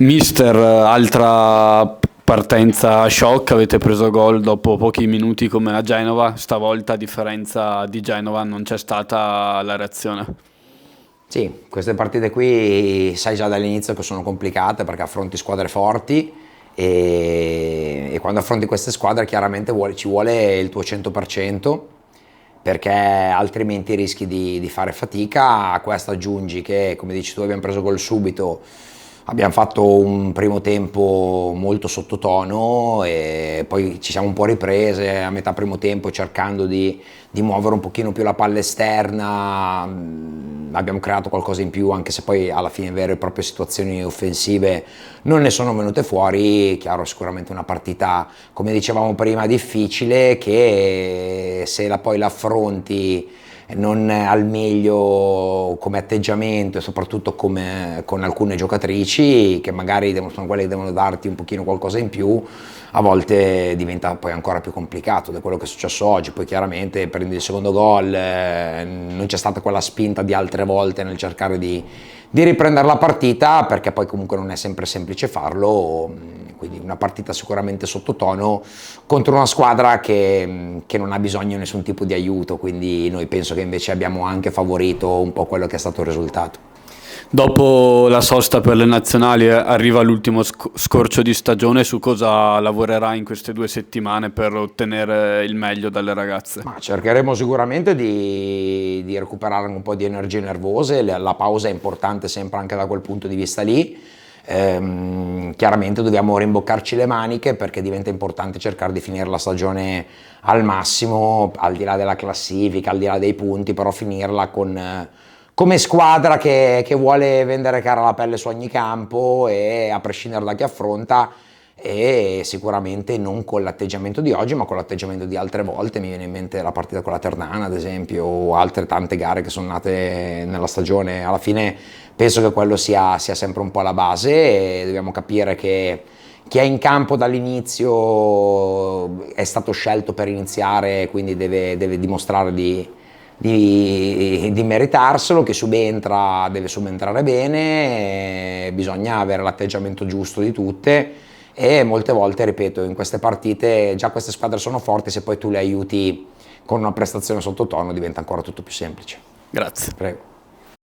Mister, altra partenza shock, avete preso gol dopo pochi minuti come a Genova, stavolta a differenza di Genova non c'è stata la reazione. Sì, queste partite qui sai già dall'inizio che sono complicate perché affronti squadre forti e quando affronti queste squadre chiaramente ci vuole il tuo 100% perché altrimenti rischi di fare fatica. A questo aggiungi che, come dici tu, abbiamo preso gol subito, abbiamo fatto un primo tempo molto sottotono e poi ci siamo un po' riprese a metà primo tempo cercando di muovere un pochino più la palla esterna. Abbiamo creato qualcosa in più, anche se poi alla fine vere e proprie situazioni offensive non ne sono venute fuori. Chiaro, sicuramente una partita, come dicevamo prima, difficile, che se poi l'affronti non al meglio come atteggiamento e soprattutto con alcune giocatrici che magari sono quelle che devono darti un pochino qualcosa in più, a volte diventa poi ancora più complicato. Da quello che è successo oggi, poi chiaramente prendi il secondo gol, non c'è stata quella spinta di altre volte nel cercare di riprendere la partita, perché poi comunque non è sempre semplice farlo. Quindi una partita sicuramente sottotono contro una squadra che non ha bisogno di nessun tipo di aiuto, quindi noi penso che invece abbiamo anche favorito un po' quello che è stato il risultato. Dopo la sosta per le nazionali arriva l'ultimo scorcio di stagione, su cosa lavorerà in queste 2 settimane per ottenere il meglio dalle ragazze? Ma cercheremo sicuramente di recuperare un po' di energie nervose, la pausa è importante sempre anche da quel punto di vista lì. Chiaramente dobbiamo rimboccarci le maniche perché diventa importante cercare di finire la stagione al massimo, al di là della classifica, al di là dei punti, però finirla come squadra che vuole vendere cara la pelle su ogni campo e a prescindere da chi affronta, e sicuramente non con l'atteggiamento di oggi ma con l'atteggiamento di altre volte. Mi viene in mente la partita con la Ternana ad esempio, o altre tante gare che sono nate nella stagione. Alla fine penso che quello sia sempre un po' la base, e dobbiamo capire che chi è in campo dall'inizio è stato scelto per iniziare, quindi deve dimostrare di meritarselo. Chi subentra deve subentrare bene, bisogna avere l'atteggiamento giusto di tutte. E molte volte, ripeto, in queste partite già queste squadre sono forti, se poi tu le aiuti con una prestazione sottotono diventa ancora tutto più semplice. Grazie. Prego.